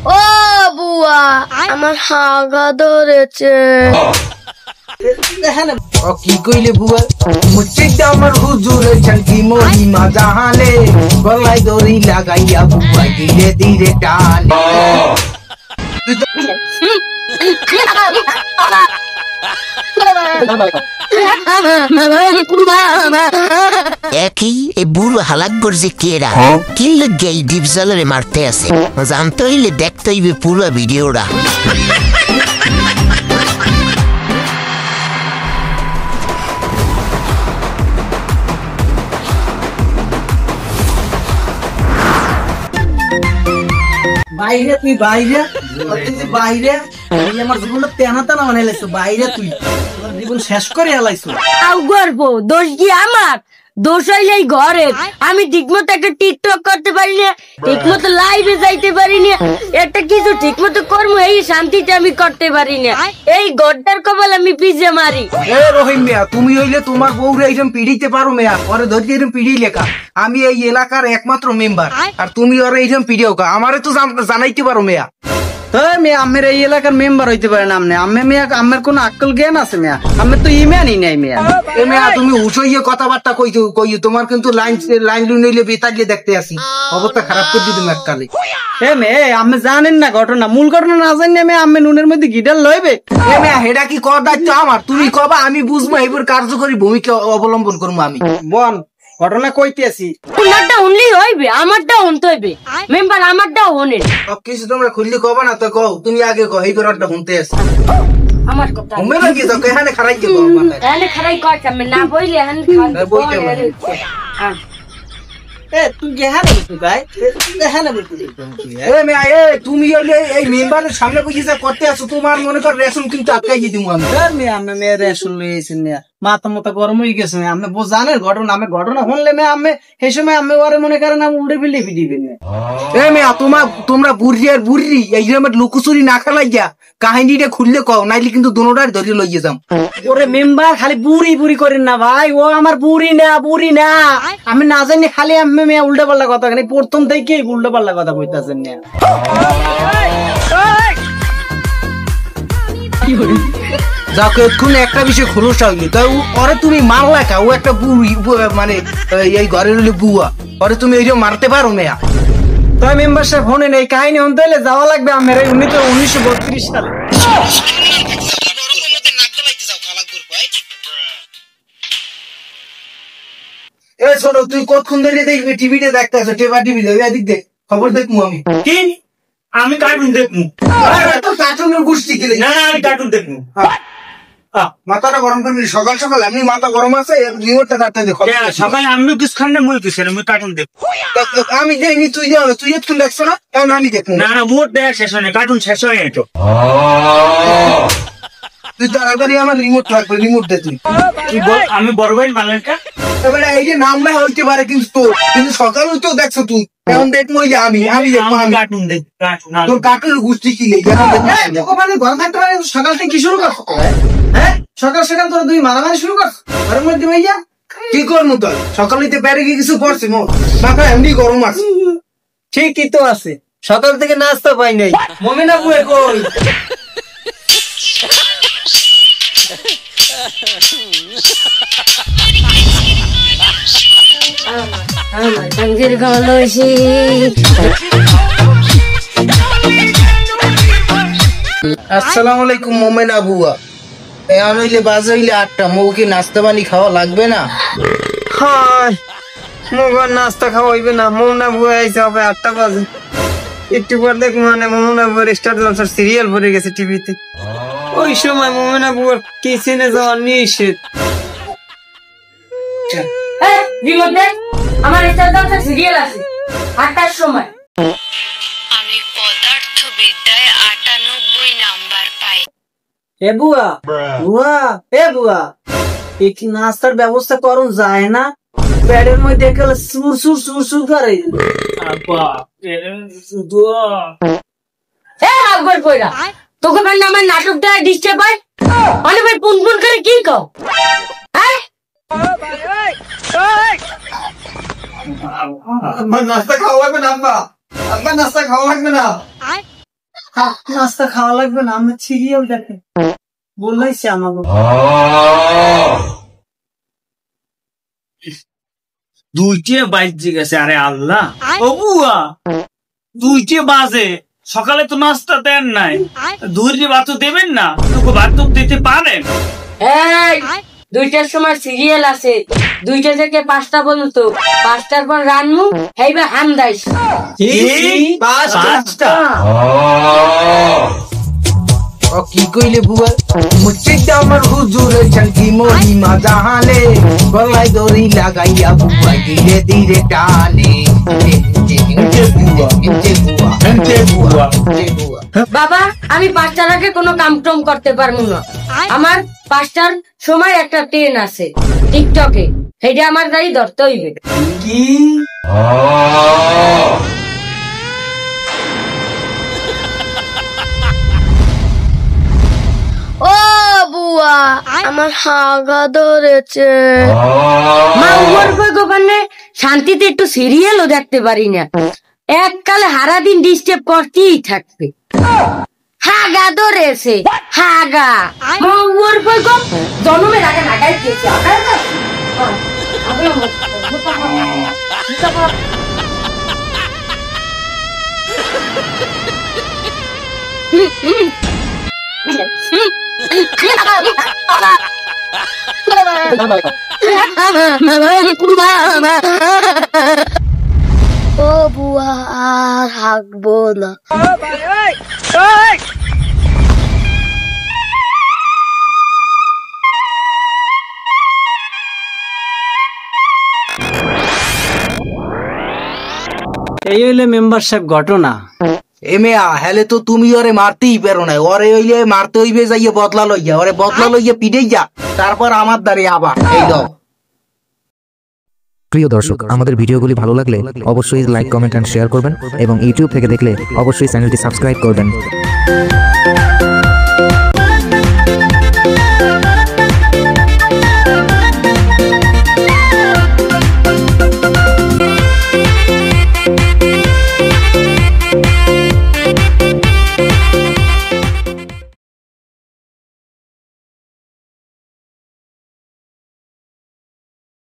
ও বুয়া আমার হাগা ধরেছে। কি কইলে বুয়া মসজিদ আমার হুজুরের ছানকি মহিমা জাহালে গলায় দড়ি লাগাইয়া বুয়া ধীরে ধীরে টানে। একই এই বুড়ো হালাক করছে কেরা কি লগে এই ডিপজলের মারতে আছে জানতে হইলে দেখতে হইবে পুরো ভিডিওটা। বাইরে তুই বাইরে বাইরে আমার জীবনটা তেনা তেনা বানাইলাইছো। বাইরে তুই জীবন শেষ করে হেলাইছো। গর্ব দোষ কি আমার? দোষ হইলে ঘরে আমি ঠিকমতো একটা টিকটক করতে পারি না, ঠিকমতো লাইভে যাইতে পারি না, একটা কিছু ঠিকমতো করবো এই শান্তিতে আমি করতে পারি না। এই গড্ডার কপাল আমি পিজে মারি। এ রহিম মিয়া তুমি হইলে তোমার বউরে এইরকম পিড়িতে পারো মেয়া, পরে ধরতে এরকম পিড়ি লেখা। আমি এই এলাকার একমাত্র মেম্বার আর তুমি ওরা এইরকম পিড়িও কা আমারে তো জানাইতে পারো মেয়া। মেয়া আমের এই এলাকার মেম্বার হইতে পারে না আমনে আমি মেয়া আমের কোন আক্কল জ্ঞান আছে মেয়া? আমের তো ইমানই নাই মেয়া। এ মেয়া তুমি উঠইয়ে কথাবার্তা কইছো তোমার কিন্তু লাইন লুইলে বেতালিয়ে দেখতে আসি অবস্থা খারাপ করে দিই তুমি এককালে। এ মেয়ে আমি জানেন না ঘটনা, মূল ঘটনা না জানি মেয়ে আমি নুনের মধ্যে গিটার লইবে। এ মেয়া হেডা কি কর দায়িত্ব আমার? তুমি কবা আমি বুঝবো এইবার কার্যকরী ভূমিকা অবলম্বন করবো আমি। বল ঘটনা কইতে আসি। তোমারটা উনলেই হইবে, আমারটা উনতে হইবে। মেম্বার আমারটা উনেন। সব কিছু তোমরা খুললি কবা না তো কও, তুমি আগে কও এই ব্যাপারটা শুনতে আসি। আমার কথা তুমি না কি তো এখানে খারাই কি কও মানে? এখানে খারাই কয় আমি না বইলে এখানে খান। এ তুই গেহানে তুই গায় গেহানে বলতে এ মে আয় তুমি এই মেম্বারের সামনে কইছা করতে আছো, তোমার মনে কর রেশন কিন্তু আটকাই দিমু আমি। স্যার মে আমি মে রেশন লইছেন না মাথা মাথা গরম হয়ে গেছে। আপনি জানেন ঘটনা, আমি ঘটনা শুনলে মে আমি সেই সময় আমি ওরে মনে করেন আমি উড়ে ফেলে দিবেন। এ মে তোমরা বুড়ি আর বুড়ি এই রকমের লুকোচুরি না খেলাই যা কাহিনীটা খুললে কও, নাইলে কিন্তু দুনোটার ধরে লইয়ে যাম। ওরে মেম্বার খালি বুড়ি বুড়ি করেন না ভাই, ও আমার বুড়ি না আমি না জানি খালি আমি মেয়ে উল্টা পাল্লা কথা কেন প্রথম থেকে উল্টা পাল্লা কথা কইতাছেন না। যাকে এক্ষুনি একটা বিষয় খোলসা হইলি তাই ওরে তুমি মারলা কা? ও একটা বুড়ি মানে এই ঘরের হইলে বুয়া, ওরে তুমি এইরকম মারতে পারো মেয়া? তাই মেম্বার সাহেব শোনেন এই কাহিনী শুনতে হলে যাওয়া লাগবে আমার 1932 সালে। এ ছোট তুই কতক্ষণ ধরে দেখবি টিভিতে দেখতে আছো? টিভি এদিক দেখ, খবর দেখবো আমি। কি আমি কার্টুন দেখবো? কার্টুনের গোষ্ঠী খেলে না আমি কার্টুন দেখবো। মাথাটা গরম করবি সকাল সকাল, এমনি মাথা গরম আছে রিমোটটা কাটতে দে। সকালে আমি কিছুক্ষণ বলতেছি আমি কার্টুন দেখবো। আমি যাইনি, তুই যাও, তুই একটু দেখছো না? এখন আমি দেখবো না মোট দেখা শেষ হয় না, কার্টুন শেষ হয় না তো। তুই তাড়াতাড়ি আমার রিমোট লাগবে, রিমোট দে তুই। আমি বড় ভাই মালানকা এবারে এই যে নাম না হইতে পারে কিন্তু সকাল তো দেখছো তুই, এখন দেখবো আমি দেখবো আমি কার্টুন দেখ। তোর কাকুর গোষ্ঠী কি লেগে ঘর থাকতে পারে সকাল থেকে কি শুরু করছো? হ্যাঁ সকাল সকাল তোর তুই মারামারি শুরু করছো ঘরের মধ্যে ভাইয়া? কি করবো তোর সকালে প্যারে কি কিছু পড়ছে মাথা এমনি গরম আছে? ঠিকই তো আছে, সকাল থেকে নাস্তা পাই নাই। মমিনা বুয়ে কই? আসসালামু আলাইকুম মোমেনা বুয়া। এখন হইলে বাজে হইলে 8টা, মৌকে নাস্তা পানি খাওয়া লাগবে না? হ্যাঁ মোবার নাস্তা খাওয়া হইবে না, মোমনা বুয়া আইসে হবে 8টা বাজে। একটু পর দেখ মানে মোমনা বুয়ার স্টার জলসার সিরিয়াল ভরে গেছে টিভিতে। ওই সময় মোমেনা বুয়ার কিচেনে যাওয়া নিষেধ। আমার সিরিয়াল আছে 8টার সময়। আমি পদার্থবিদ্যায় 98 নাম্বার পাই। এ বুয়া বুয়া কি নাস্তার ব্যবস্থা করুন যায় না? প্যাডের মধ্যে গেলে সুর করে। তোকে আমার নাটকটা ডিস্টার্ব হয় অনেক ভাই পুন করে কি কও? নাস্তা খাওয়া লাগবে না আব্বা, নাস্তা খাওয়া লাগবে না। নাস্তা খাওয়া লাগবে না, আমরা সিরিয়াল দেখেন বললাইছে আমাকে। দুইটে বাজে গেছে, আরে আল্লাহ। ও বুয়া, দুইটে বাজে, সকালে তো নাস্তা দেন নাই, দুইটে ভাত তো দেবেন না? তোকে ভাত তো দিতে পারেন। এই 2টার সময় সিরিয়াল আছে, 2টা থেকে 5টা পর্যন্ত, 5টার পর রানমু হেইবা হামদাইস। পাঁচটা? ও কি কইলে বুয়া, মুচিতে আমার হুজুরে ঝাঙ্কি মহিমা জাহালে, গলায় দড়ি লাগাইয়া বুয়া ধীরে ধীরে টানে। বাবা, আমি 5টার আগে কোনো কাম টম করতে পারবো না। আমার 5টার সময় একটা ট্রেন আছে টিকটকে, সেইটা আমার গাড়ি ধরতে হইবে। কি? ও বুয়া, আমার হাগা ধরেছে। মা উমর গোপানে শান্তিতে একটু সিরিয়ালও দেখতে পারি না, এককালে সারাদিন ডিস্টার্ব করতেই থাকবে। হাগা ধরেছে, হাগা। মা উমর বেগম জন্মের আগে নাগাই খেয়েছে। ও বুয়া, আর হাগবো না। এই হইলে মেম্বারশিপ ঘটনা। এ মেয়া, হেলে তো তুমি ওরে মারতেই পারো না, ওরে হইলে মারতে হইবে যাইয়ে বদলা লইয়া, ওরে বদলা লইয়া পিড়েই যা, তারপর আমার দ্বারে আবার এই দাও। প্রিয় দর্শক, আমাদের ভিডিওগুলি ভালো লাগলে অবশ্যই লাইক, কমেন্ট এন্ড শেয়ার করবেন এবং ইউটিউব থেকে দেখলে অবশ্যই চ্যানেলটি সাবস্ক্রাইব করবেন।